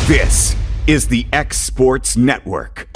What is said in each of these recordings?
This is the X Sports Network.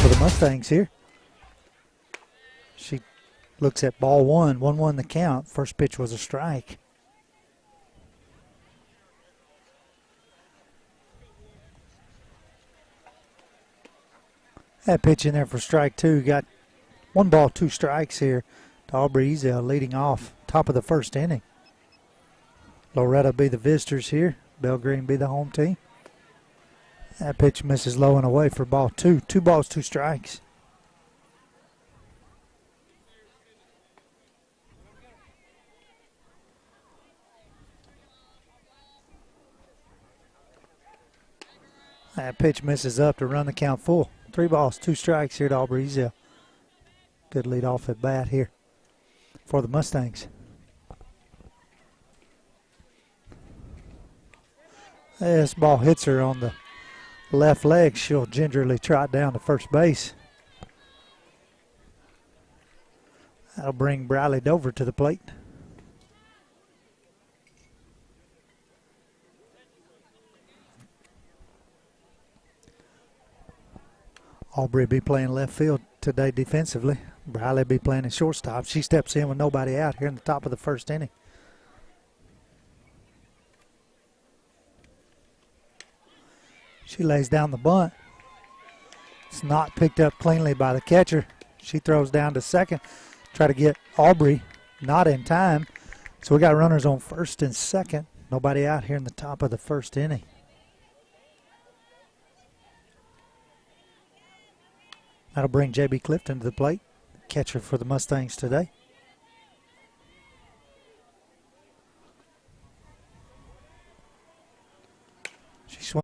For the Mustangs here. She looks at ball one, 1-1 the count. First pitch was a strike. That pitch in there for strike two. Got 1 ball, 2 strikes here to Aubrey Ezel leading off top of the first inning. Loretto be the visitors here. Belgreen be the home team. That pitch misses low and away for ball two. 2 balls, 2 strikes. That pitch misses up to run the count full. 3 balls, 2 strikes here to Aubrey Ezel. Good lead off at bat here for the Mustangs. This ball hits her on the left leg. She'll gingerly trot down to first base. That'll bring Briley Dover to the plate. Aubrey be playing left field today defensively. Briley be playing at shortstop. She steps in with nobody out here in the top of the first inning. She lays down the bunt. It's not picked up cleanly by the catcher. She throws down to second. Try to get Aubrey, not in time. So we got runners on first and second. Nobody out here in the top of the first inning. That'll bring J.B. Clifton to the plate, catcher for the Mustangs today. She swung.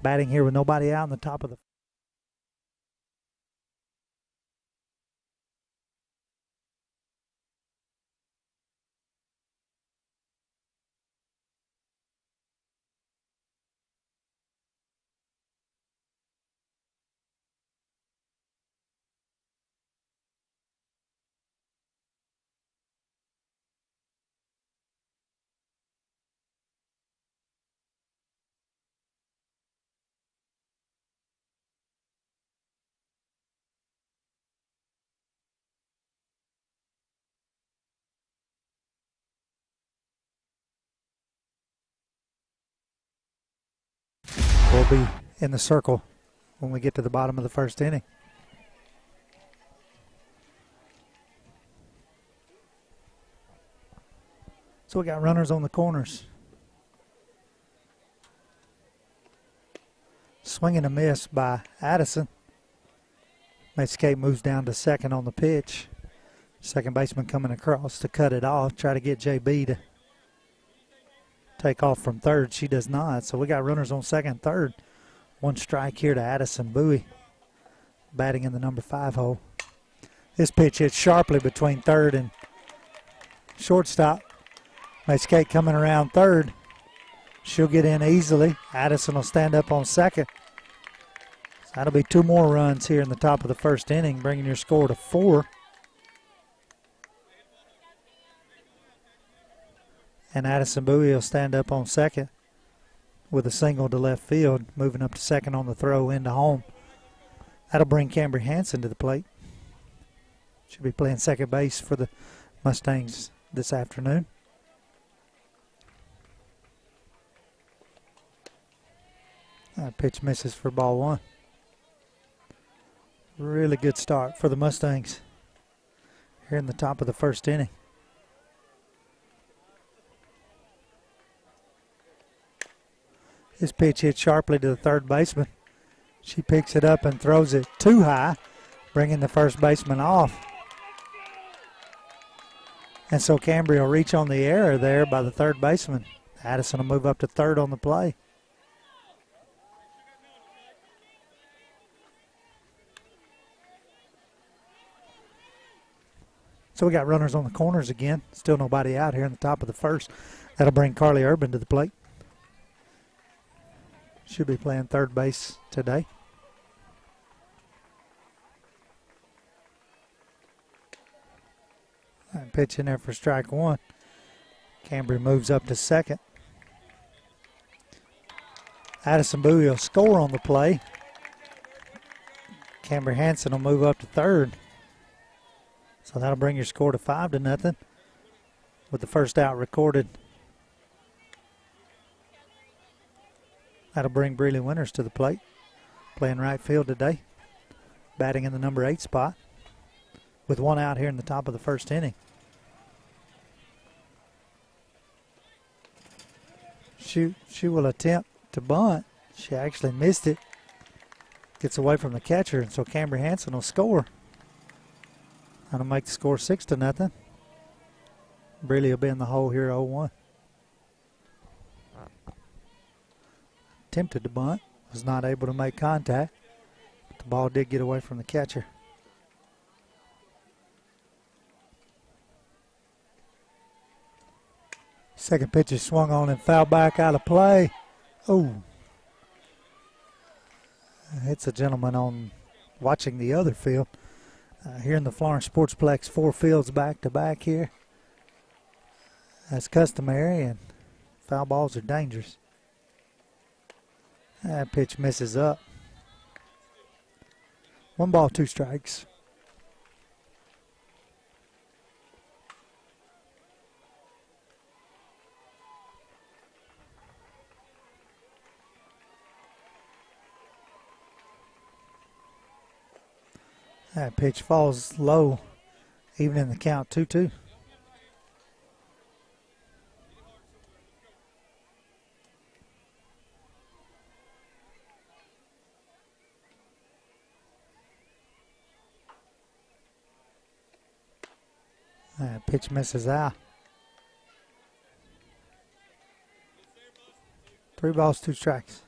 Batting here with nobody out on the top of the will be in the circle when we get to the bottom of the first inning. So we got runners on the corners. Swing and a miss by Addison. Escape moves down to second on the pitch. Second baseman coming across to cut it off. Try to get JB to take off from third. She does not. So we got runners on second and third. One strike here to Addison Bowie, batting in the number 5 hole. This pitch hits sharply between third and shortstop. Escape coming around third. She'll get in easily. Addison will stand up on second. So that'll be 2 more runs here in the top of the first inning, bringing your score to 4. And Addison Bowie will stand up on second with a single to left field, moving up to second on the throw into home. That'll bring Cambry Hansen to the plate. She'll be playing second base for the Mustangs this afternoon. That pitch misses for ball 1. Really good start for the Mustangs here in the top of the first inning. This pitch hit sharply to the third baseman. She picks it up and throws it too high, bringing the first baseman off. And so Cambry will reach on the error there by the third baseman. Addison will move up to third on the play. So we got runners on the corners again. Still nobody out here in the top of the first. That'll bring Carly Urban to the plate. Should be playing third base today. And pitch in there for strike 1. Cambry moves up to second. Addison Bowie will score on the play. Cambry Hansen will move up to third. So that'll bring your score to 5-0 with the first out recorded. That'll bring Breeley Winters to the plate, playing right field today, batting in the number 8 spot with 1 out here in the top of the first inning. She will attempt to bunt. She actually missed it. Gets away from the catcher, and so Cambry Hansen will score. That'll make the score 6-0. Breeley will be in the hole here 0-1. Attempted to bunt, was not able to make contact, but the ball did get away from the catcher. Second pitch is swung on and foul back out of play. Oh, it's a gentleman on watching the other field. Here in the Florence Sportsplex, 4 fields back-to-back here. That's customary, and foul balls are dangerous. That pitch misses up. 1 ball, 2 strikes. That pitch falls low, even in the count 2-2. That pitch misses out. 3 balls, 2 strikes.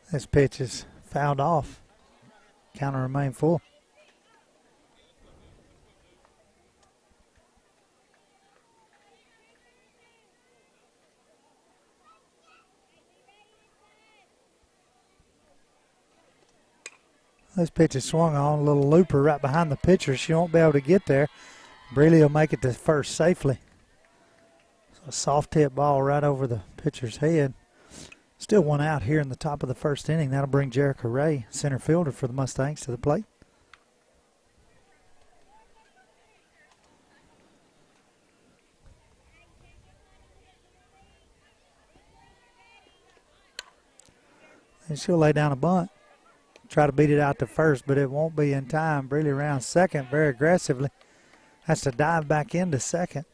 This pitch is fouled off. Counter remain full. This pitch is swung on, a little looper right behind the pitcher. She won't be able to get there. Breeley will make it to first safely. So a soft hit ball right over the pitcher's head. Still 1 out here in the top of the first inning. That'll bring Jerica Ray, center fielder for the Mustangs, to the plate. And she'll lay down a bunt. Try to beat it out to first, but it won't be in time. Brealey around second very aggressively. Has to dive back into second.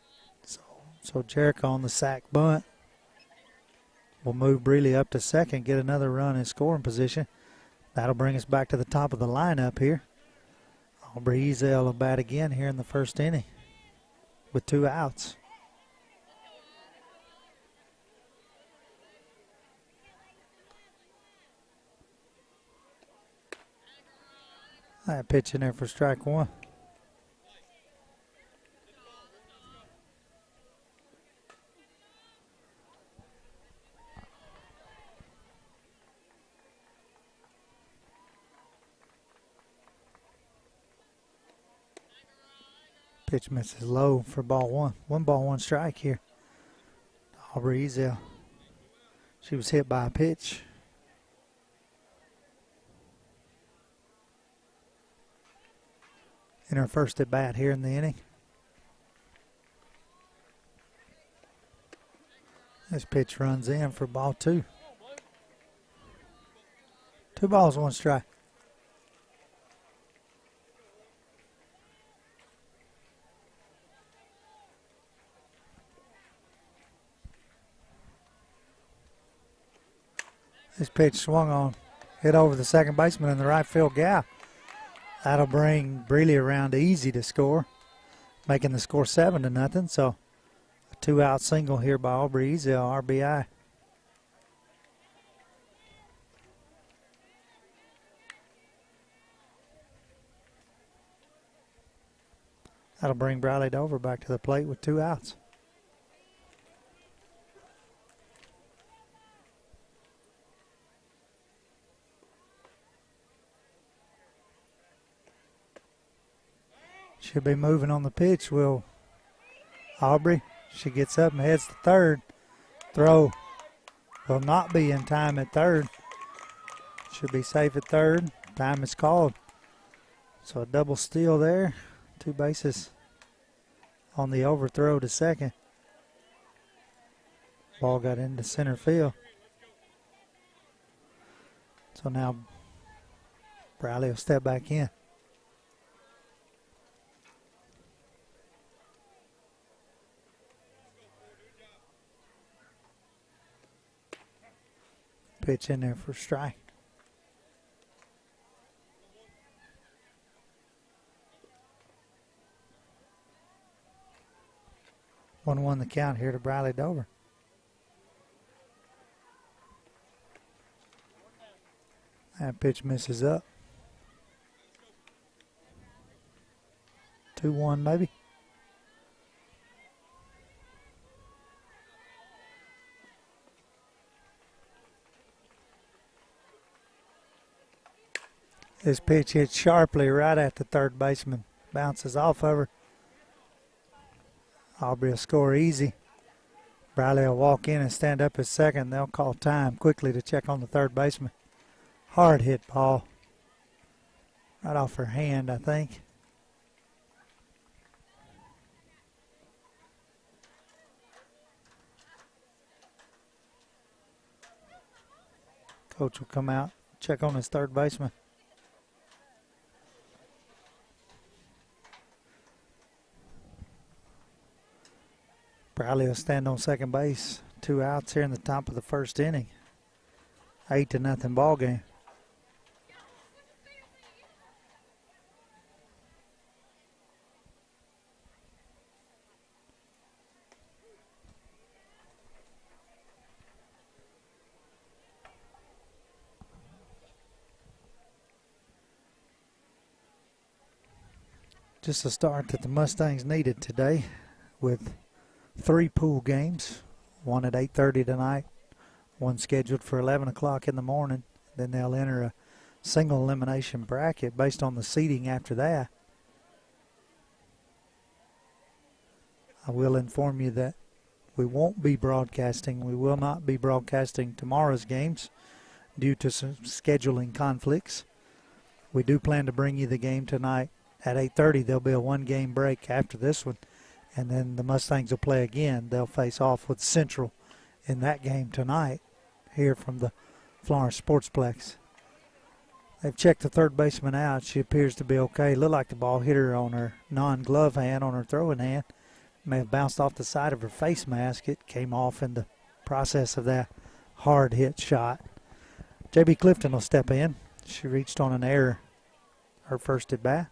So Jericho on the sack bunt will move Brealey up to second, get another run in scoring position. That'll bring us back to the top of the lineup here. Aubrey Ezel will bat again here in the first inning with 2 outs. That pitch in there for strike 1. Pitch misses low for ball 1. 1 ball, 1 strike here. Aubrey Ezel. She was hit by a pitch. In her first at bat here in the inning. This pitch runs in for ball 2. 2 balls, 1 strike. This pitch swung on, hit over the second baseman in the right field gap. That'll bring Brealey around easy to score, making the score 7-0. So a 2-out single here by Aubrey Ezel, RBI. That'll bring Bradley Dover back to the plate with 2 outs. Should be moving on the pitch. Will Aubrey. She gets up and heads to third. Throw will not be in time at third. Should be safe at third. Time is called. So a double steal there. 2 bases on the overthrow to second. Ball got into center field. So now Bradley will step back in. Pitch in there for strike. One the count here to Bradley Dover. That pitch misses up. 2-1 maybe. This pitch hits sharply right at the third baseman. Bounces off of her. Aubrey will score easy. Bradley will walk in and stand up at second. They'll call time quickly to check on the third baseman. Hard hit ball. Right off her hand, I think. Coach will come out, check on his third baseman. Bradley will stand on second base. 2 outs here in the top of the first inning. 8-0 ball game. Just a start that the Mustangs needed today with 3 pool games, one at 8:30 tonight, one scheduled for 11 o'clock in the morning. Then they'll enter a single elimination bracket based on the seeding after that. I will inform you that we won't be broadcasting. We will not be broadcasting tomorrow's games due to some scheduling conflicts. We do plan to bring you the game tonight at 8:30. There'll be a 1-game break after this one. And then the Mustangs will play again. They'll face off with Central in that game tonight here from the Florence Sportsplex. They've checked the third baseman out. She appears to be okay. Looked like the ball hit her on her non-glove hand, on her throwing hand. May have bounced off the side of her face mask. It came off in the process of that hard hit shot. J.B. Clifton will step in. She reached on an error her first at bat.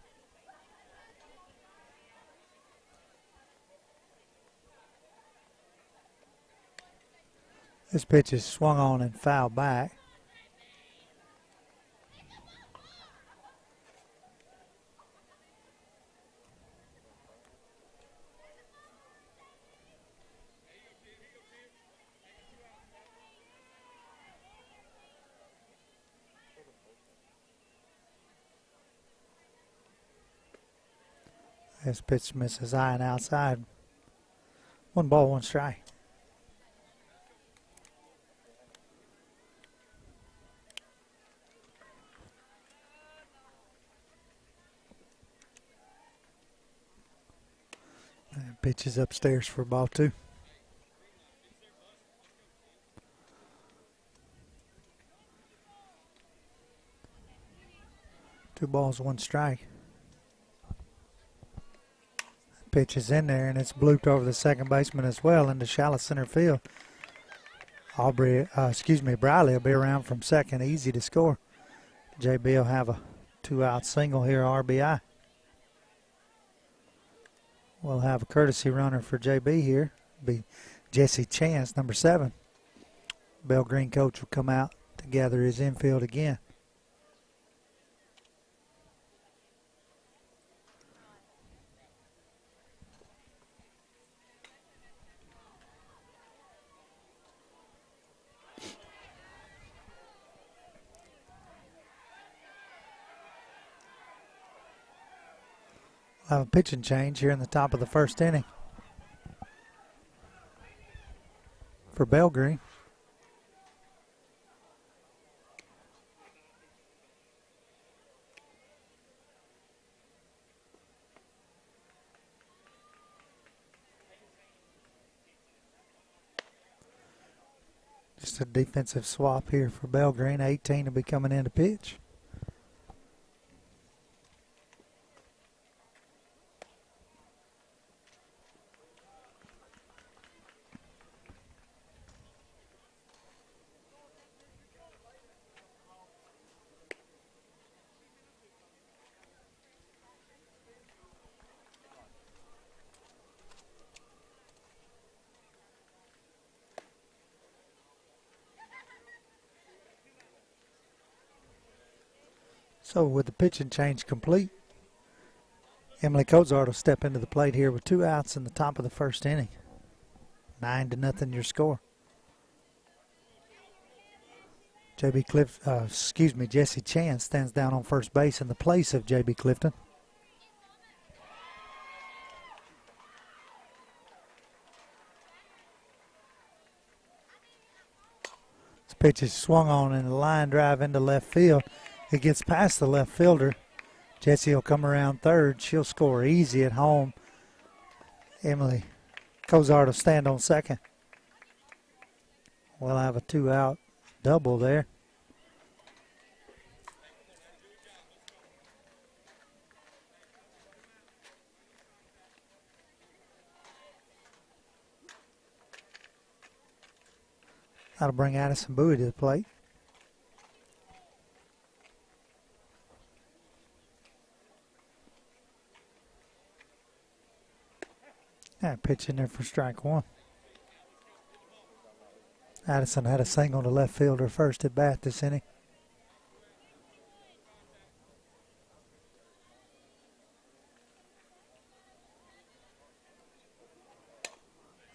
This pitch is swung on and fouled back. This pitch misses high and outside. 1 ball, 1 strike. And pitch is upstairs for ball 2. Two balls, 1 strike. Pitch is in there, and it's blooped over the second baseman as well into shallow center field. Briley will be around from second, easy to score. JB will have a 2-out single here, RBI. We'll have a courtesy runner for JB here. Be Jesse Chance, number 7. Belgreen coach will come out to gather his infield again. We'll have a pitching change here in the top of the first inning for Belgreen. Just a defensive swap here for Belgreen. 18 will be coming in to pitch. So with the pitching change complete, Emily Cozart will step into the plate here with 2 outs in the top of the first inning. 9-0 your score. Jesse Chance stands down on first base in the place of JB Clifton. This pitch is swung on in a line drive into left field. It gets past the left fielder. Jesse will come around third. She'll score easy at home. Emily Cozart will stand on second. We'll have a 2-out double there. That'll bring Addison Bowie to the plate. Pitch in there for strike 1. Addison had a single to left fielder first at bat this inning.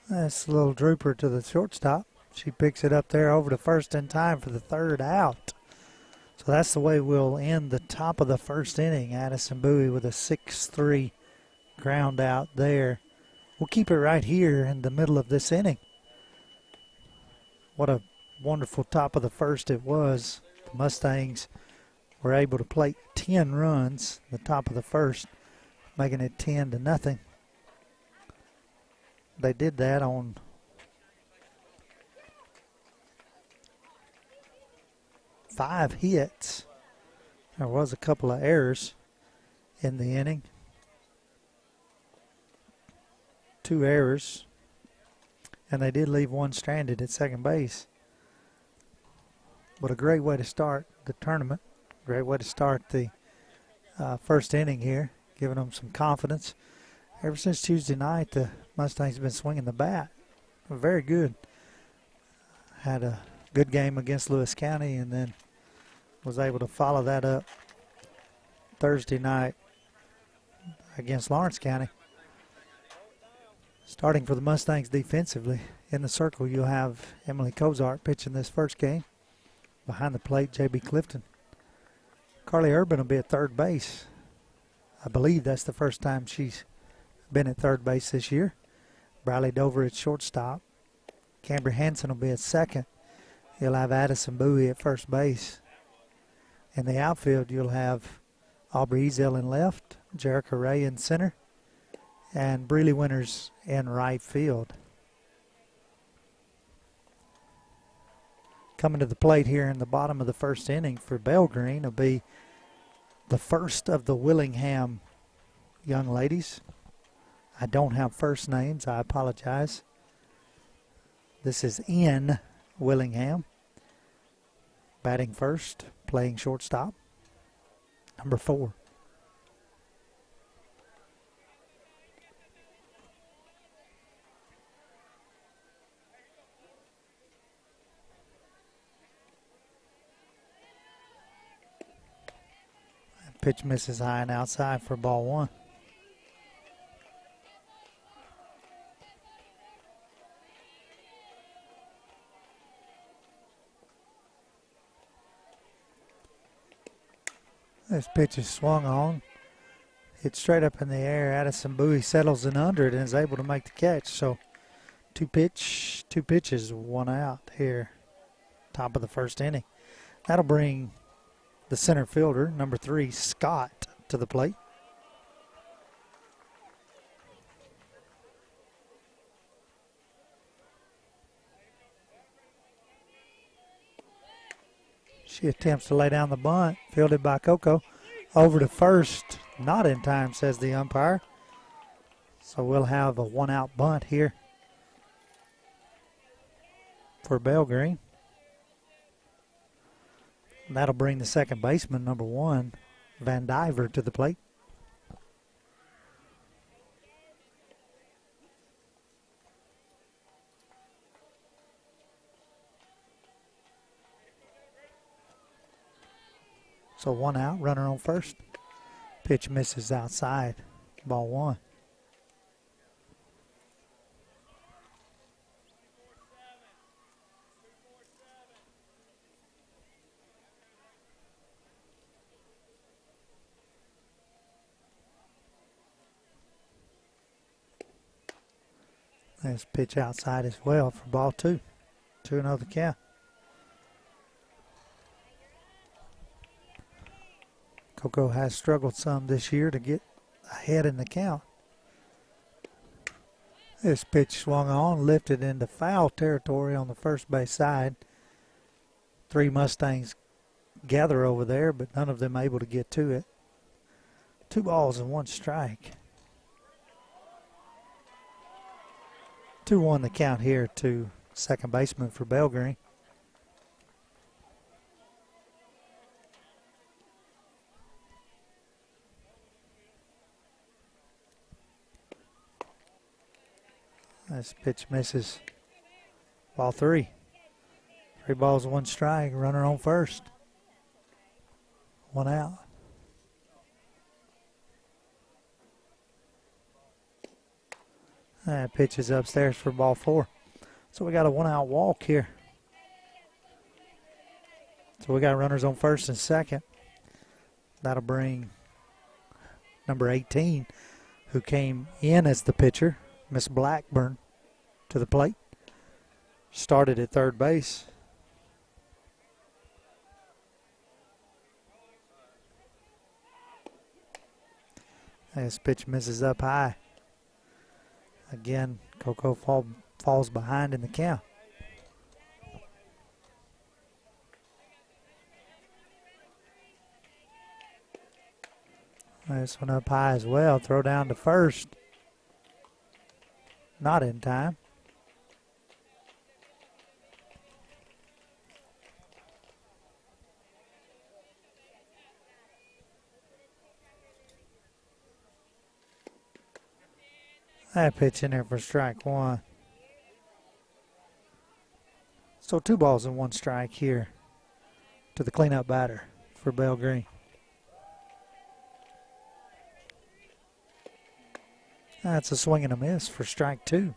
That's a little drooper to the shortstop. She picks it up there over to first in time for the 3rd out. So that's the way we'll end the top of the first inning. Addison Bowie with a 6-3 ground out there. We'll keep it right here in the middle of this inning. What a wonderful top of the first it was. The Mustangs were able to plate 10 runs the top of the first, making it 10-0. They did that on 5 hits. There was a couple of errors in the inning. 2 errors. And they did leave one stranded at second base. But a great way to start the tournament. Great way to start the first inning here, giving them some confidence. Ever since Tuesday night, the Mustangs have been swinging the bat. Very good. Had a good game against Lewis County and then was able to follow that up Thursday night against Lawrence County. Starting for the Mustangs defensively, in the circle you'll have Emily Cozart pitching this first game. Behind the plate, J.B. Clifton. Carly Urban will be at third base. I believe that's the first time she's been at third base this year. Briley Dover at shortstop. Cambry Hansen will be at second. You'll have Addison Bowie at first base. In the outfield, you'll have Aubrey Ezel in left, Jerica Ray in center, and Breeley Winters in right field. Coming to the plate here in the bottom of the first inning for Belgreen will be the first of the Willingham young ladies. I don't have first names. I apologize. This is in Willingham. Batting first, playing shortstop. Number 4. Pitch misses high and outside for ball 1. This pitch is swung on. Hit straight up in the air. Addison Bowie settles in under it and is able to make the catch. So two pitches, 1 out here. Top of the first inning. That'll bring the center fielder, number 3, Scott, to the plate. She attempts to lay down the bunt, fielded by Coco. Over to first, not in time, says the umpire. So we'll have a 1-out bunt here for Belgreen. And that'll bring the second baseman, number 1, Van Diver, to the plate. So 1 out, runner on first. Pitch misses outside, ball 1. There's pitch outside as well for ball 2. 2-0 the count. Coco has struggled some this year to get ahead in the count. This pitch swung on, lifted into foul territory on the first base side. 3 Mustangs gather over there, but none of them able to get to it. 2 balls and 1 strike. 2-1 the count here to second baseman for Belgreen. This pitch misses. Ball 3. 3 balls, 1 strike. Runner on first. 1 out. That pitch is upstairs for ball 4. So we got a 1-out walk here. So we got runners on first and second. That'll bring number 18, who came in as the pitcher, Miss Blackburn, to the plate. Started at third base. This pitch misses up high. Again, Coco falls behind in the count. This one up high as well. Throw down to first. Not in time. That pitch in there for strike one. So 2 balls and 1 strike here to the cleanup batter for Belgreen. That's a swing and a miss for strike 2.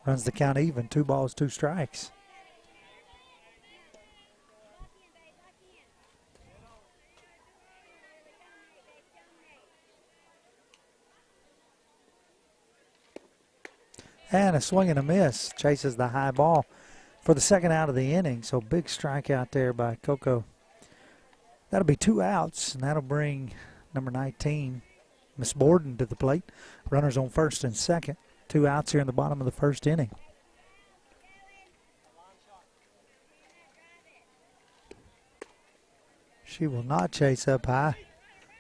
Runs the count even, 2 balls, 2 strikes. And a swing and a miss. Chases the high ball for the second out of the inning. So big strikeout there by Coco. That'll be 2 outs, and that'll bring number 19, Miss Borden, to the plate. Runners on first and second. 2 outs here in the bottom of the first inning. She will not chase up high.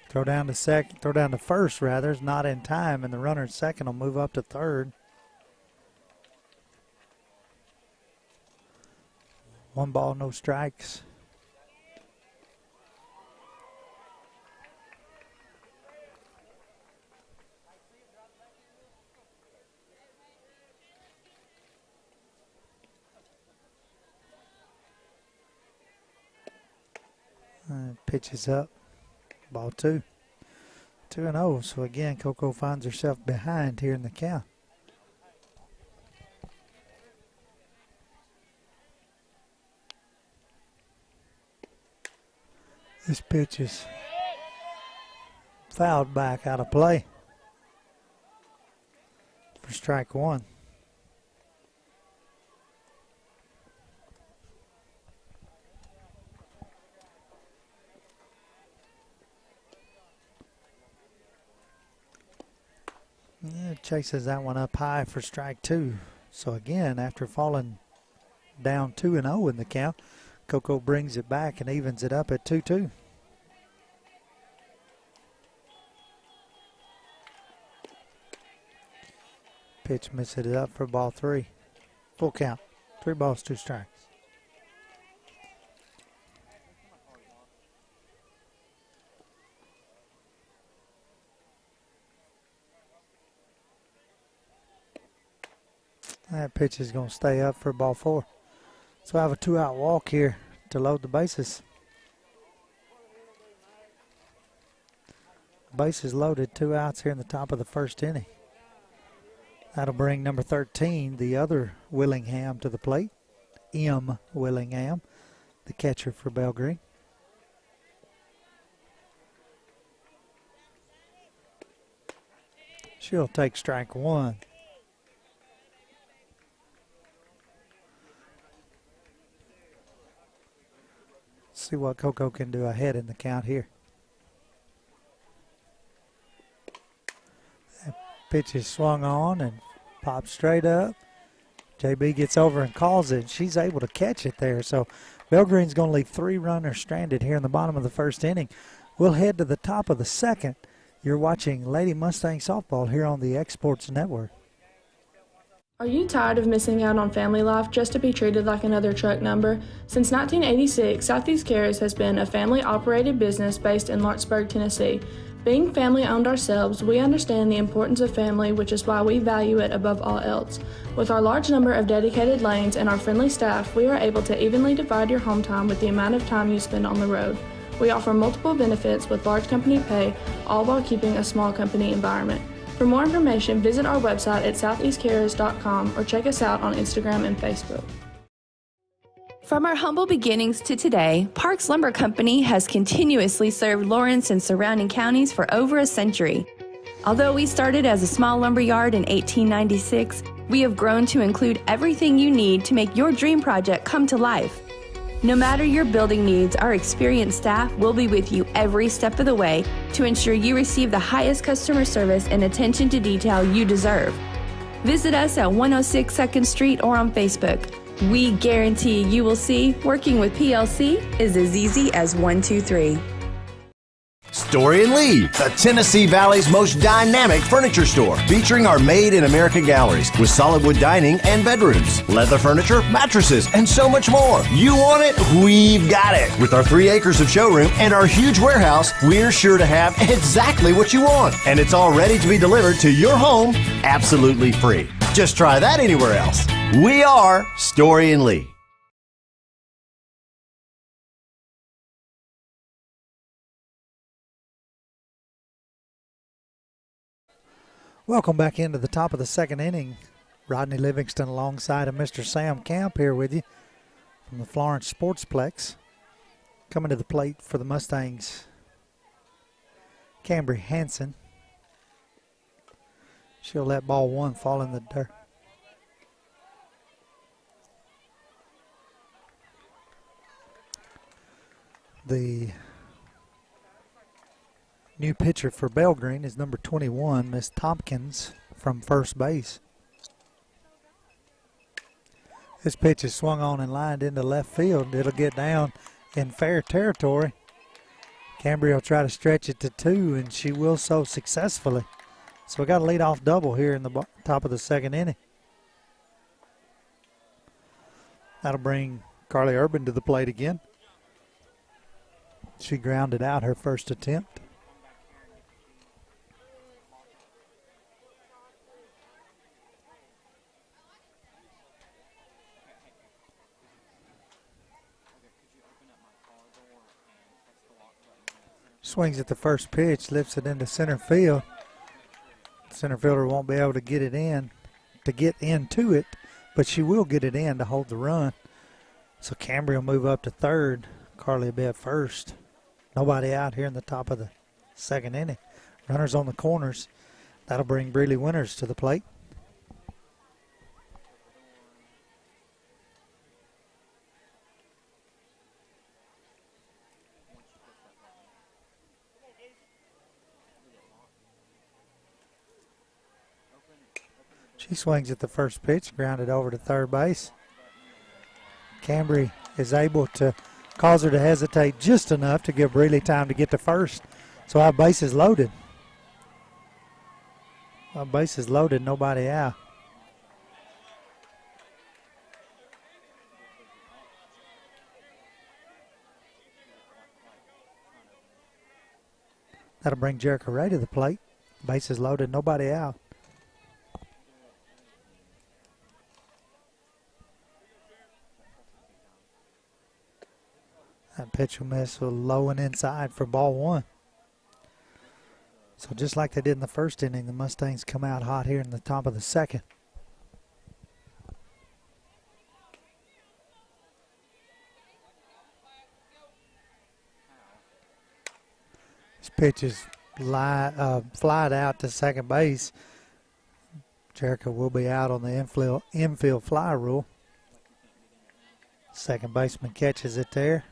Throw down to first rather. Is not in time, and the runner at second will move up to third. 1 ball, no strikes. Pitch is up. Ball 2. 2-0. So again, Coco finds herself behind here in the count. This pitch is fouled back out of play for strike 1. Yeah, chases that one up high for strike 2. So again, after falling down 2-0 in the count, Coco brings it back and evens it up at 2-2. Pitch misses it up for ball 3. Full count. 3 balls, 2 strikes. That pitch is going to stay up for ball 4. So I have a 2-out walk here to load the bases. Bases loaded, 2 outs here in the top of the first inning. That'll bring number 13, the other Willingham, to the plate. M. Willingham, the catcher for Belgreen. She'll take strike 1. See what Coco can do ahead in the count here. That pitch is swung on and pops straight up. JB gets over and calls it. She's able to catch it there. So Belgreen's going to leave 3 runners stranded here in the bottom of the first inning. We'll head to the top of the second. You're watching Lady Mustang Softball here on the X Sports Network. Are you tired of missing out on family life just to be treated like another truck number? Since 1986, Southeast Cares has been a family-operated business based in Lawrenceburg, Tennessee. Being family-owned ourselves, we understand the importance of family, which is why we value it above all else. With our large number of dedicated lanes and our friendly staff, we are able to evenly divide your home time with the amount of time you spend on the road. We offer multiple benefits with large company pay, all while keeping a small company environment. For more information, visit our website at southeastcares.com or check us out on Instagram and Facebook. From our humble beginnings to today, Parks Lumber Company has continuously served Lawrence and surrounding counties for over a century. Although we started as a small lumber yard in 1896, we have grown to include everything you need to make your dream project come to life. No matter your building needs, our experienced staff will be with you every step of the way to ensure you receive the highest customer service and attention to detail you deserve. Visit us at 106 2nd Street or on Facebook. We guarantee you will see working with PLC is as easy as 1, 2, 3. Story and Lee, the Tennessee Valley's most dynamic furniture store, featuring our Made in America galleries with solid wood dining and bedrooms, leather furniture, mattresses, and so much more. You want it? We've got it. With our 3 acres of showroom and our huge warehouse, we're sure to have exactly what you want. And it's all ready to be delivered to your home absolutely free. Just try that anywhere else. We are Story and Lee. Welcome back into the top of the second inning. Rodney Livingston alongside of Mr. Sam Camp here with you from the Florence Sportsplex. Coming to the plate for the Mustangs, Cambry Hansen. She'll let ball 1 fall in the dirt. The new pitcher for Belgreen is number 21, Miss Tompkins from first base. This pitch is swung on and lined into left field. It'll get down in fair territory. Cambry will try to stretch it to 2, and she will so successfully. So we got a leadoff double here in the top of the second inning. That'll bring Carly Urban to the plate again. She grounded out her first attempt. Swings at the first pitch, lifts it into center field. Center fielder won't be able to get it in, to get into it, but she will get it in to hold the run. So Cambry will move up to third. Carly will be at first. Nobody out here in the top of the second inning. Runners on the corners. That'll bring Breeley Winters to the plate. She swings at the first pitch, grounded over to third base. Cambry is able to cause her to hesitate just enough to give Breeley time to get to first. So our base is loaded. Our base is loaded, nobody out. That'll bring Jericho Ray to the plate. Base is loaded, nobody out. That pitch will miss low and inside for ball 1. So just like they did in the first inning, the Mustangs come out hot here in the top of the second. This pitch is flied out to second base. Jericho will be out on the infield fly rule. Second baseman catches it there.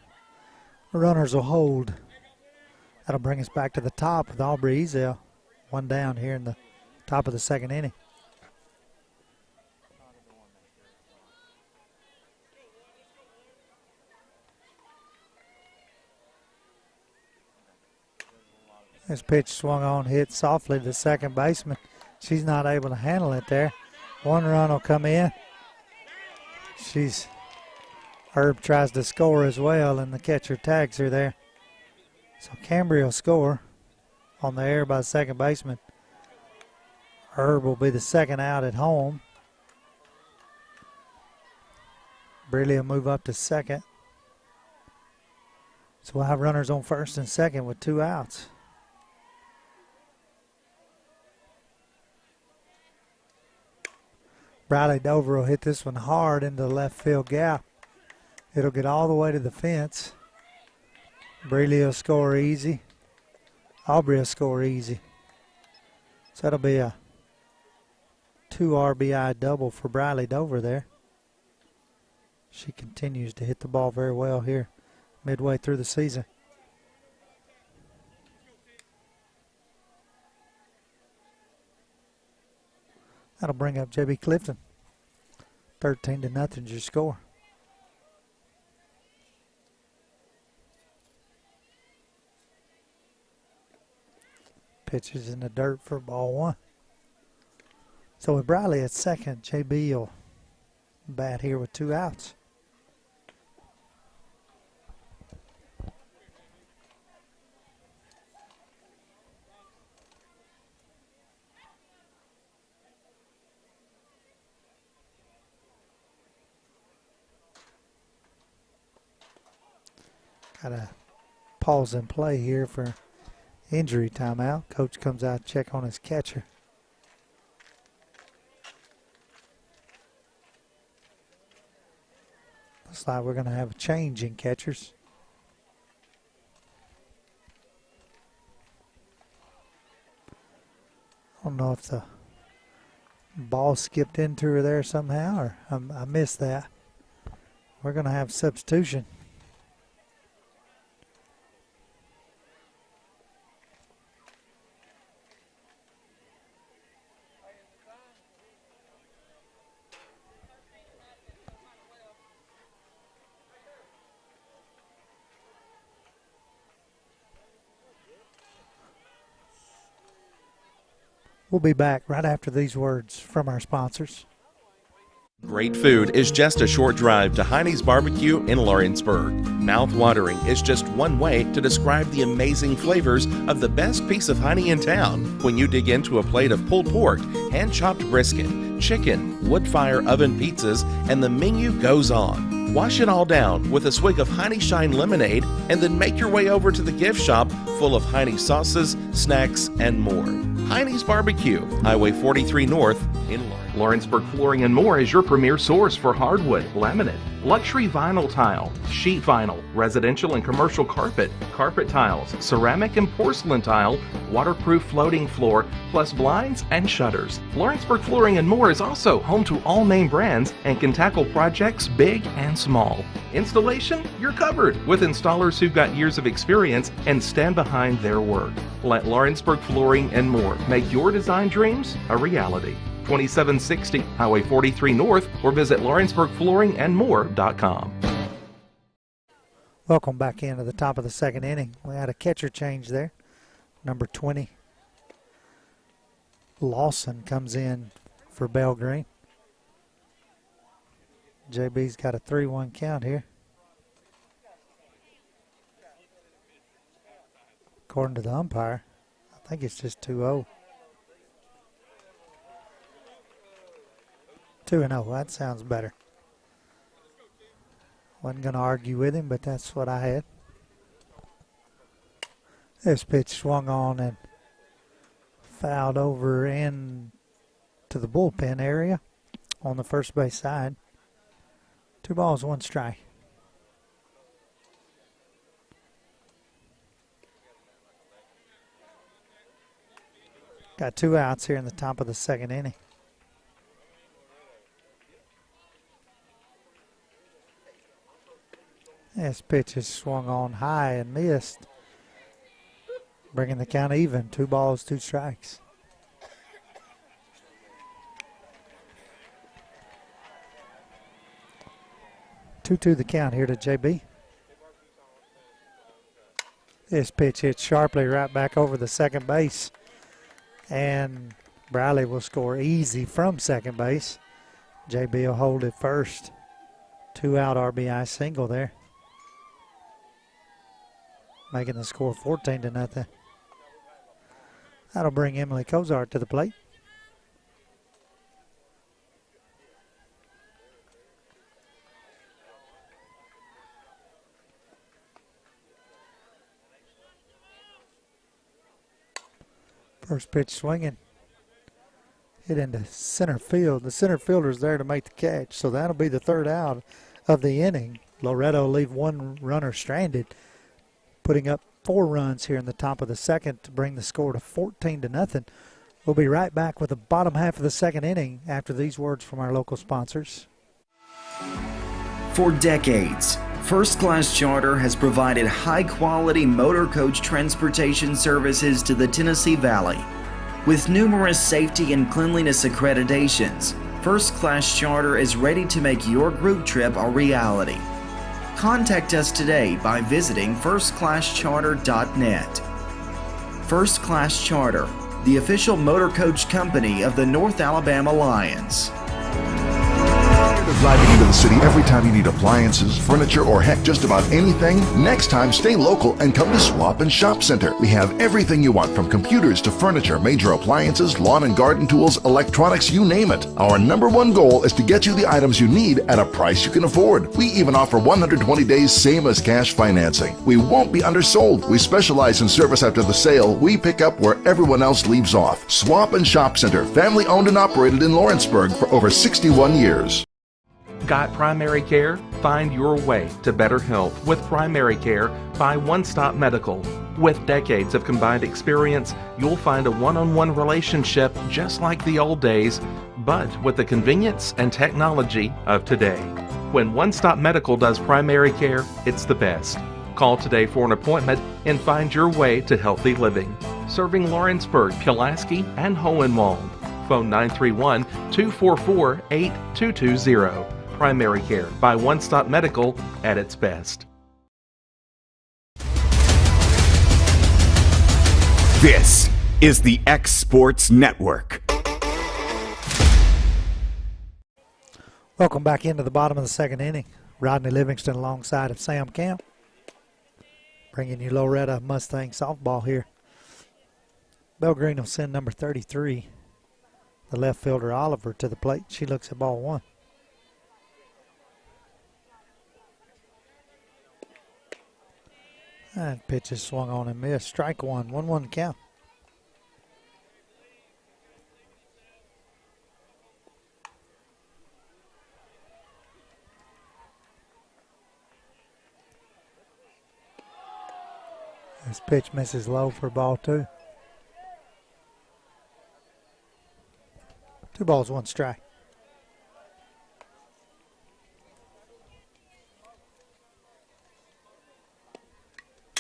The runners will hold. That'll bring us back to the top with Aubrey Ezel. 1 down here in the top of the second inning. This pitch swung on, hit softly to the second baseman. She's not able to handle it there. 1 run will come in. Herb tries to score as well, and the catcher tags her there. So Cambry will score on the air by the second baseman. Herb will be the second out at home. Breeley will move up to second. So we'll have runners on first and second with 2 outs. Briley Dover will hit this one hard into the left field gap. It'll get all the way to the fence. Breeley will score easy. Aubrey will score easy. So that'll be a 2 RBI double for Briley Dover there. She continues to hit the ball very well here midway through the season. That'll bring up J.B. Clifton. 13-0 is your score. Pitches in the dirt for ball one. So with Briley at second, JB will bat here with 2 outs. Got a pause in play here for injury timeout. Coach comes out to check on his catcher. Looks like we're going to have a change in catchers. I don't know if the ball skipped into her there somehow, or I missed that. We're going to have substitution. We'll be back right after these words from our sponsors. Great food is just a short drive to Heine's Barbecue in Lawrenceburg. Mouth-watering is just one way to describe the amazing flavors of the best piece of Heine in town. When you dig into a plate of pulled pork, hand-chopped brisket, chicken, wood-fire oven pizzas, and the menu goes on. Wash it all down with a swig of Heine Shine lemonade and then make your way over to the gift shop full of Heine sauces, snacks, and more. Heine's Barbecue, Highway 43 North in Lawrence. Lawrenceburg Flooring and More is your premier source for hardwood, laminate, luxury vinyl tile, sheet vinyl, residential and commercial carpet, carpet tiles, ceramic and porcelain tile, waterproof floating floor, plus blinds and shutters. Lawrenceburg Flooring and More is also home to all name brands and can tackle projects big and small. Installation? You're covered with installers who've got years of experience and stand behind their work. Let Lawrenceburg Flooring and More make your design dreams a reality. 2760 Highway 43 North, or visit LawrenceburgFlooringandMore.com. Welcome back into the top of the second inning. We had a catcher change there. Number 20, Lawson, comes in for Belgreen. JB's got a 3-1 count here. According to the umpire, I think it's just 2-0. 2-0, that sounds better. Wasn't going to argue with him, but that's what I had. This pitch swung on and fouled over in to the bullpen area on the first base side. 2 balls, 1 strike. Got 2 outs here in the top of the second inning. This pitch is swung on high and missed, bringing the count even. 2 balls, 2 strikes. Two the count here to JB. This pitch hits sharply right back over the second base, and Briley will score easy from second base. JB will hold it first. 2-out RBI single there, making the score 14-0. That'll bring Emily Cozart to the plate. First pitch swinging. Hit into center field. The center fielder's there to make the catch, so that'll be the 3rd out of the inning. Loretto will leave 1 runner stranded, putting up 4 runs here in the top of the second to bring the score to 14-0. We'll be right back with the bottom half of the second inning after these words from our local sponsors. For decades, First Class Charter has provided high-quality motor coach transportation services to the Tennessee Valley. With numerous safety and cleanliness accreditations, First Class Charter is ready to make your group trip a reality. Contact us today by visiting firstclasscharter.net. First Class Charter, the official motor coach company of the North Alabama Lions. Driving into the city every time you need appliances, furniture, or heck, just about anything? Next time, stay local and come to Swap and Shop Center. We have everything you want, from computers to furniture, major appliances, lawn and garden tools, electronics, you name it. Our #1 goal is to get you the items you need at a price you can afford. We even offer 120 days same as cash financing. We won't be undersold. We specialize in service after the sale. We pick up where everyone else leaves off. Swap and Shop Center, family owned and operated in Lawrenceburg for over 61 years. Got primary care? Find your way to better health with primary care by One Stop Medical. With decades of combined experience, you'll find a one-on-one relationship just like the old days, but with the convenience and technology of today. When One Stop Medical does primary care, it's the best. Call today for an appointment and find your way to healthy living. Serving Lawrenceburg, Pulaski, and Hohenwald. Phone 931-244-8220. Primary care by One Stop Medical at its best. This is the X Sports Network. Welcome back into the bottom of the second inning. Rodney Livingston alongside of Sam Camp, bringing you Loretto Mustang softball here. Belgreen will send number 33, the left fielder Oliver, to the plate. She looks at ball one. And pitch is swung on and missed. Strike one, 1-1 count. This pitch misses low for ball two. 2 balls, 1 strike.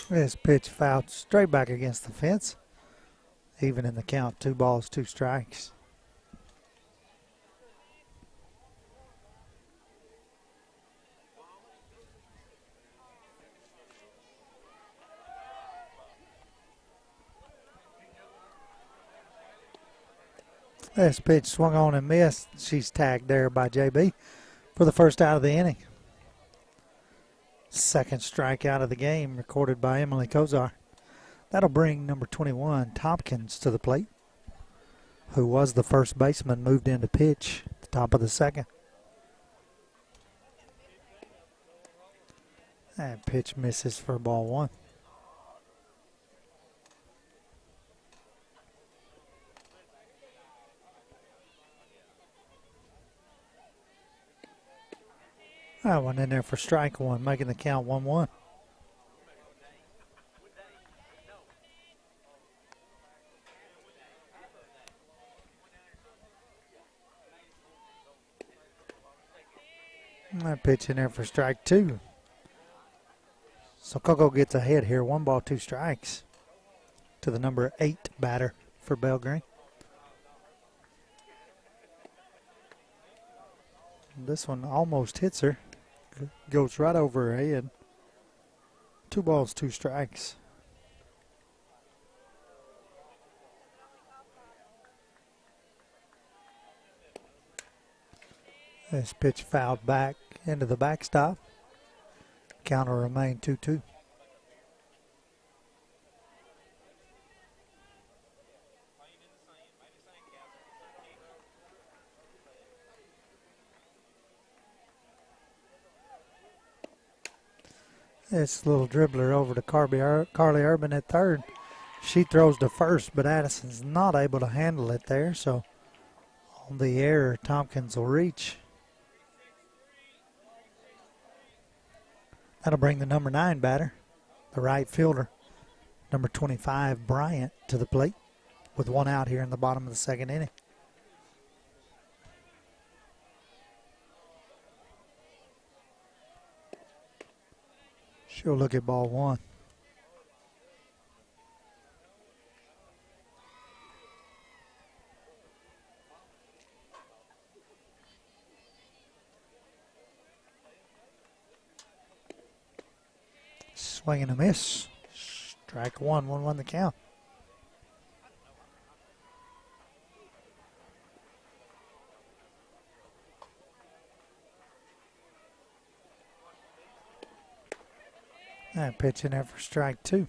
This pitch fouled straight back against the fence. Even in the count, 2 balls, 2 strikes. This pitch swung on and missed. She's tagged there by JB for the first out of the inning. Second strikeout of the game recorded by Emily Kozar. That'll bring number 21, Tompkins, to the plate, who was the first baseman, moved in to pitch at the top of the second. And pitch misses for ball one. That one in there for strike one, making the count 1-1. That pitch in there for strike two. So Coco gets ahead here, 1 ball, 2 strikes to the number 8 batter for Belgreen. This one almost hits her. Goes right over her head. 2 balls, 2 strikes. This pitch fouled back into the backstop. Count will remain 2-2. This little dribbler over to Carly Urban at third. She throws to first, but Addison's not able to handle it there, so on the error, Tompkins will reach. That'll bring the number 9 batter, the right fielder, number 25, Bryant, to the plate with 1 out here in the bottom of the second inning. She'll look at ball one. Swing and a miss. Strike one, 1-1 the count. And pitch in there for strike 2.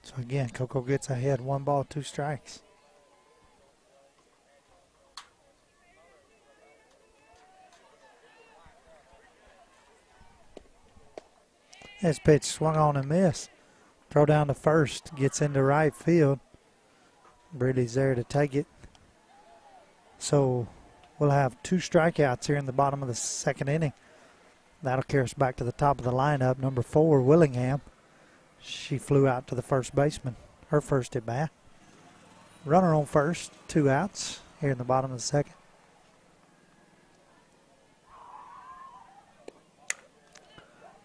So again, Coco gets ahead, 1 ball, 2 strikes. This pitch swung on and missed. Throw down to first, gets into right field. Breedley's there to take it. So we'll have 2 strikeouts here in the bottom of the 2nd inning. That'll carry us back to the top of the lineup. Number 4, Willingham. She flew out to the first baseman, her first at bat. Runner on first, 2 outs here in the bottom of the 2nd.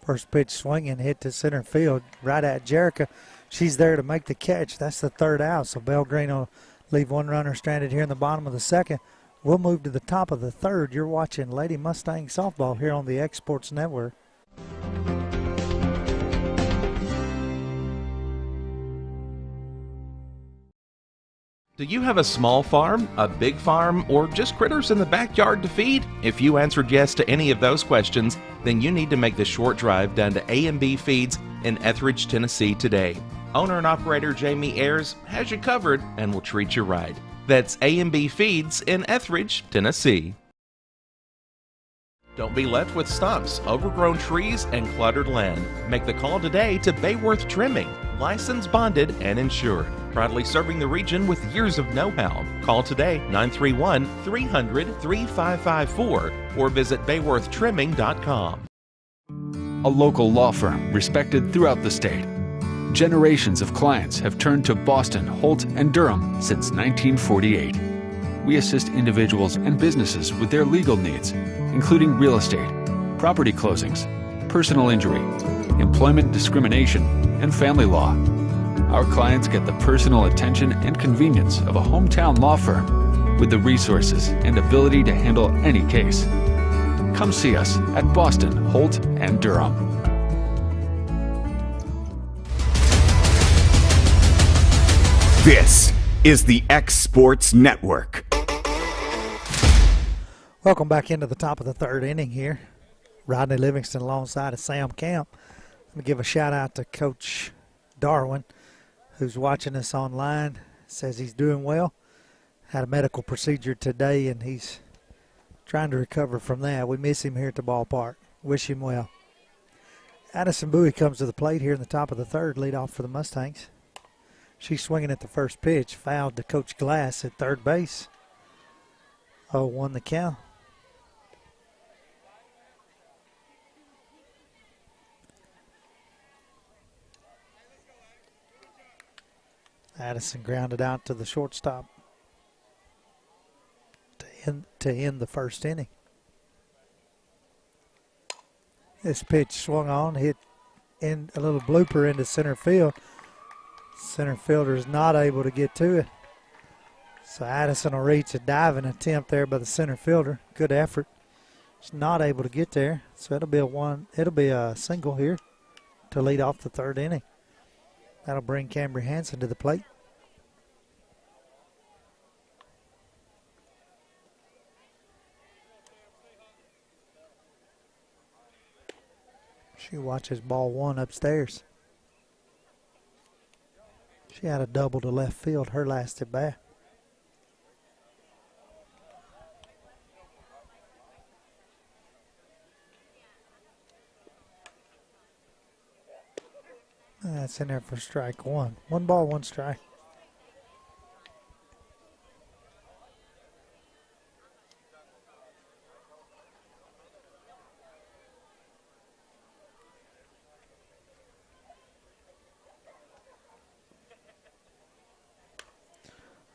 First pitch swinging, hit to center field, right at Jerica. She's there to make the catch. That's the 3rd out, so Belgreen will leave 1 runner stranded here in the bottom of the 2nd. We'll move to the top of the 3rd. You're watching Lady Mustang Softball here on the X Sports Network. Do you have a small farm, a big farm, or just critters in the backyard to feed? If you answered yes to any of those questions, then you need to make the short drive down to A&B Feeds in Etheridge, Tennessee today. Owner and operator Jamie Ayers has you covered and will treat you right. That's A&B Feeds in Etheridge, Tennessee. Don't be left with stumps, overgrown trees, and cluttered land. Make the call today to Bayworth Trimming, licensed, bonded, and insured. Proudly serving the region with years of know-how. Call today 931-300-3554 or visit bayworthtrimming.com. A local law firm respected throughout the state. Generations of clients have turned to Boston, Holt, and Durham since 1948. We assist individuals and businesses with their legal needs, including real estate, property closings, personal injury, employment discrimination, and family law. Our clients get the personal attention and convenience of a hometown law firm with the resources and ability to handle any case. Come see us at Boston, Holt, and Durham. This is the X Sports Network. Welcome back into the top of the 3rd inning here. Rodney Livingston alongside of Sam Camp. Let me give a shout out to Coach Darwin, who's watching us online. Says he's doing well. Had a medical procedure today, and he's trying to recover from that. We miss him here at the ballpark. Wish him well. Addison Bowie comes to the plate here in the top of the 3rd, lead off for the Mustangs. She's swinging at the first pitch, fouled to Coach Glass at 3rd base. 0-1 the count. Addison grounded out to the shortstop to end the 1st inning. This pitch swung on, hit in a little blooper into center field. Center fielder is not able to get to it. So Addison will reach a diving attempt there by the center fielder. Good effort. It's not able to get there. So it'll be a single here to lead off the 3rd inning. That'll bring Cambry Hansen to the plate. She watches ball 1 upstairs. She had a double to left field her last at bat. That's in there for strike 1. 1 ball, 1 strike.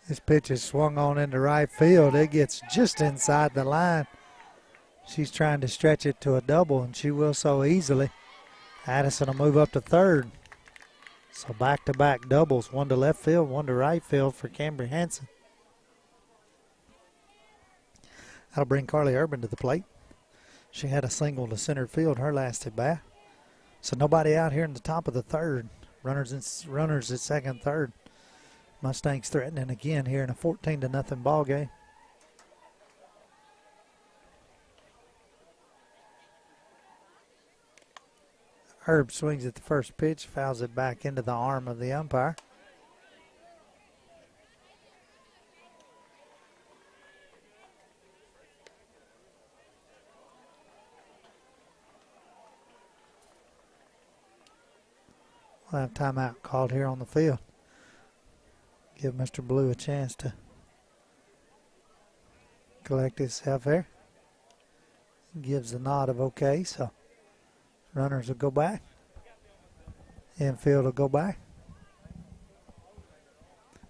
This pitch is swung on into right field. It gets just inside the line. She's trying to stretch it to a double, and she will so easily. Addison will move up to 3rd. So back-to-back doubles, 1 to left field, 1 to right field for Cambry Hansen. That'll bring Carly Urban to the plate. She had a single to center field her last at bat. So nobody out here in the top of the 3rd. Runners at 2nd, 3rd. Mustangs threatening again here in a 14-0 ball game. Herb swings at the first pitch, fouls it back into the arm of the umpire. We'll have timeout called here on the field. Give Mr. Blue a chance to collect himself there. Gives a nod of okay, so runners will go back. Infield will go back.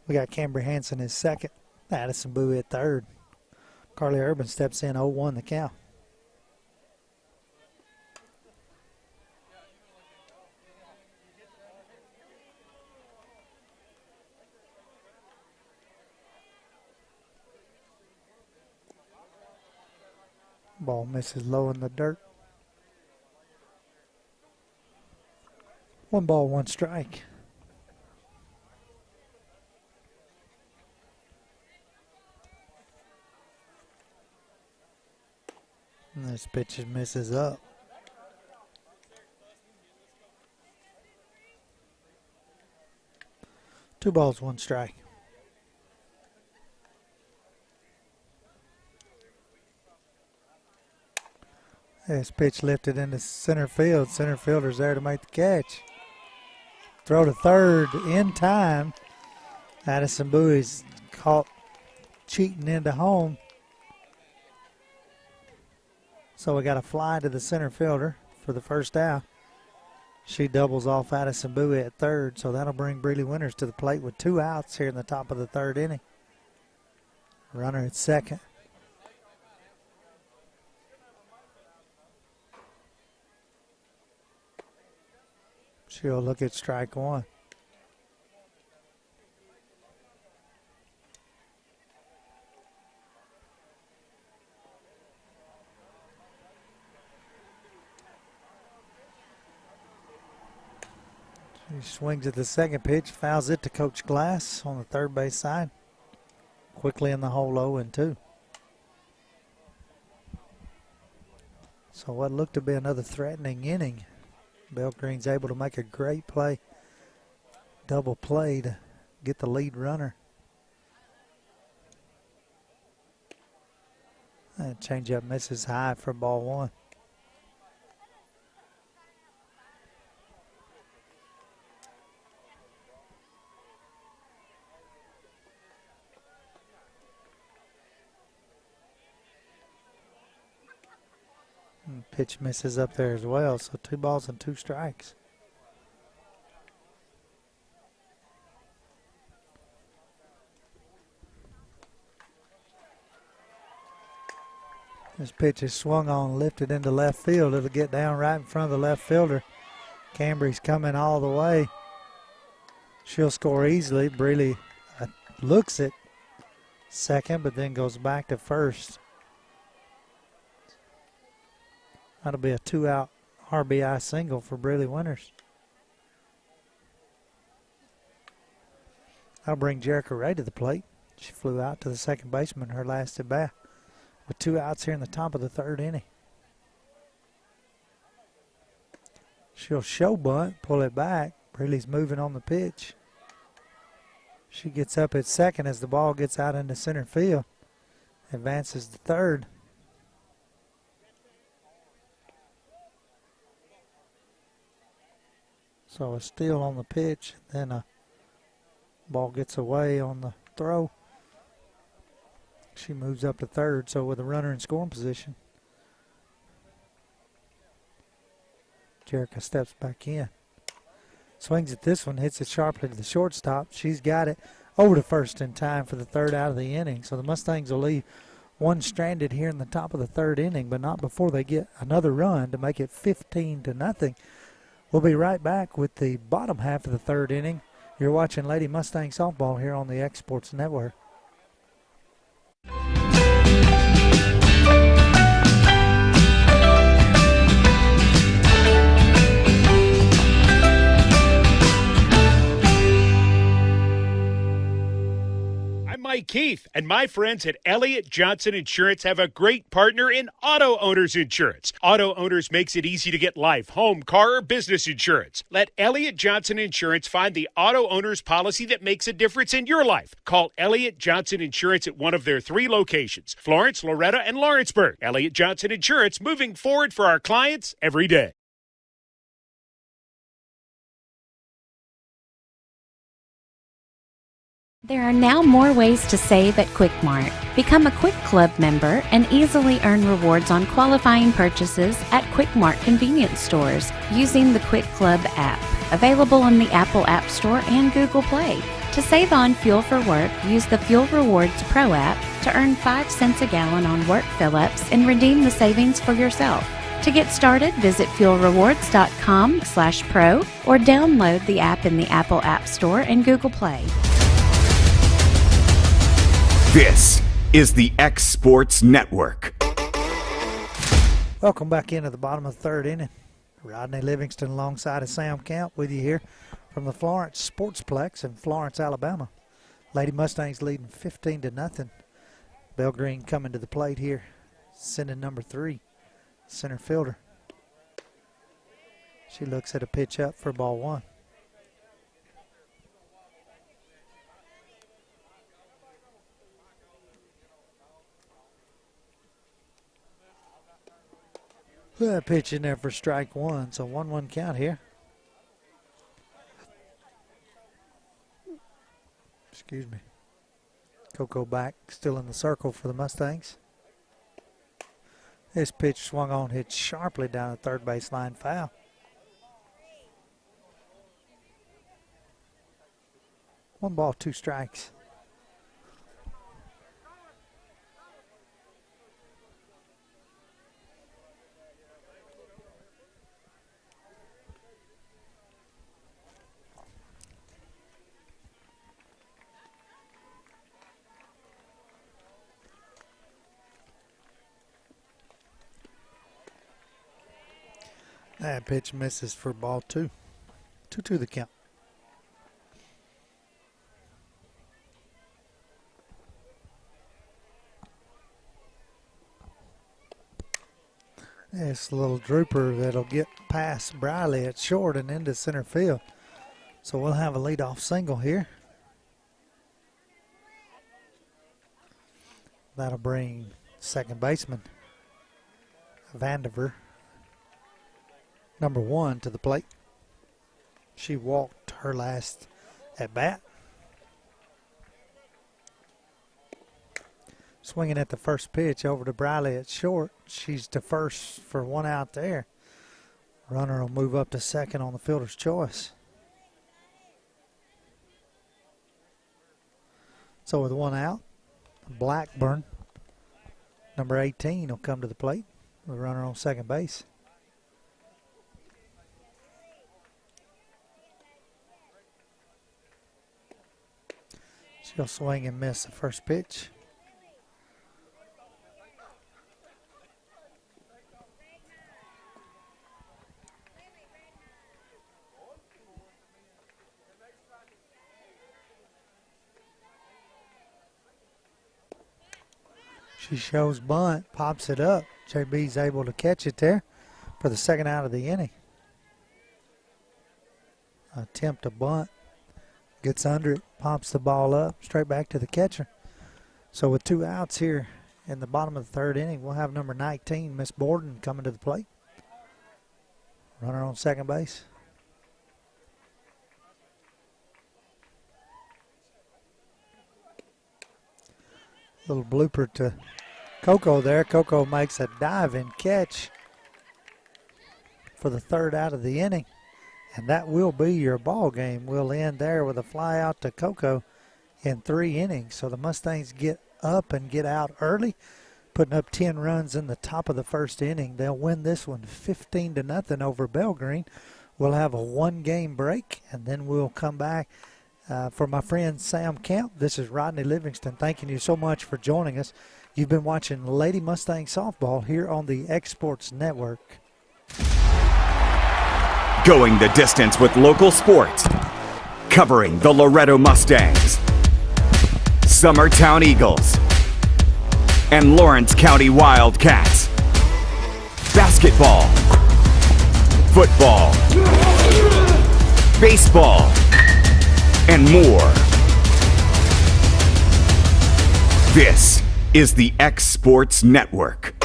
We got Cambry Hanson at second. Addison Bowie at third. Carly Urban steps in 0-1 the count. Ball misses low in the dirt. 1 ball, 1 strike. And this pitch misses up. Two balls, 1 strike. This pitch lifted into center field. Center fielder's there to make the catch. Throw to third in time. Addison Bowie's caught cheating into home. So we got a fly to the center fielder for the first out. She doubles off Addison Bowie at third, so that'll bring Breeley Winters to the plate with 2 outs here in the top of the 3rd inning. Runner at second. She'll look at strike 1. She swings at the second pitch, fouls it to Coach Glass on the third base side. Quickly in the hole, 0-2. So what looked to be another threatening inning. Belgreen's able to make a great play, double play to get the lead runner. And changeup misses high for ball 1. Pitch misses up there as well, so 2 balls and 2 strikes. This pitch is swung on, lifted into left field. It'll get down right in front of the left fielder. Cambry's coming all the way. She'll score easily. Breeley looks at second, but then goes back to first. That'll be a 2-out RBI single for Breeley Winters. That'll bring Jerica Ray to the plate. She flew out to the second baseman her last at bat with 2 outs here in the top of the 3rd inning. She'll show bunt, pull it back. Breeley's moving on the pitch. She gets up at second as the ball gets out into center field. Advances to third. So a steal on the pitch, then a ball gets away on the throw. She moves up to third, so with a runner in scoring position, Jerica steps back in. Swings at this one, hits it sharply to the shortstop. She's got it over to first in time for the 3rd out of the inning. So the Mustangs will leave 1 stranded here in the top of the 3rd inning, but not before they get another run to make it 15-0. We'll be right back with the bottom half of the 3rd inning. You're watching Lady Mustang Softball here on the X-Sports Network. I'm Mike Keith, and my friends at Elliott Johnson Insurance have a great partner in auto owners insurance. Auto owners makes it easy to get life, home, car, or business insurance. Let Elliott Johnson Insurance find the auto owner's policy that makes a difference in your life. Call Elliott Johnson Insurance at one of their 3 locations, Florence, Loretto, and Lawrenceburg. Elliott Johnson Insurance, moving forward for our clients every day. There are now more ways to save at Quick Mart. Become a Quick Club member and easily earn rewards on qualifying purchases at Quick Mart convenience stores using the Quick Club app, available on the Apple App Store and Google Play. To save on fuel for work, use the Fuel Rewards Pro app to earn 5 cents a gallon on work fill-ups and redeem the savings for yourself. To get started, visit fuelrewards.com/pro or download the app in the Apple App Store and Google Play. This is the X Sports Network. Welcome back into the bottom of the 3rd inning. Rodney Livingston alongside of Sam Camp with you here from the Florence Sportsplex in Florence, Alabama. Lady Mustangs leading 15-0. Belgreen coming to the plate here, sending number 3, center fielder. She looks at a pitch up for ball 1. Pitch in there for strike 1, so 1-1 count here. Excuse me. Coco back, still in the circle for the Mustangs. This pitch swung on, hit sharply down the third baseline, foul. One ball, 2 strikes. That pitch misses for ball 2. 2-2 the count. This little drooper that'll get past Briley at short and into center field. So we'll have a leadoff single here. That'll bring second baseman Vandiver, number 1, to the plate. She walked her last at bat. Swinging at the first pitch over to Briley at short. She's to first for 1 out there. Runner will move up to second on the fielder's choice. So with 1 out, Blackburn, number 18, will come to the plate. The runner on second base. She'll swing and miss the first pitch. She shows bunt, pops it up. JB's able to catch it there for the second out of the inning. Attempt a bunt. Gets under it, pops the ball up, straight back to the catcher. So with 2 outs here in the bottom of the 3rd inning, we'll have number 19, Miss Borden, coming to the plate. Runner on second base. Little blooper to Coco there. Coco makes a diving catch for the 3rd out of the inning. And that will be your ball game. We'll end there with a fly out to Coco in 3 innings. So the Mustangs get up and get out early, putting up 10 runs in the top of the 1st inning. They'll win this one 15-0 over Belgreen. We'll have a 1-game break, and then we'll come back. For my friend Sam Camp, this is Rodney Livingston thanking you so much for joining us. You've been watching Lady Mustang Softball here on the X Sports Network. Going the distance with local sports. Covering the Loretto Mustangs. Summertown Eagles and Lawrence County Wildcats. Basketball, football, baseball, and more. This is the X Sports Network.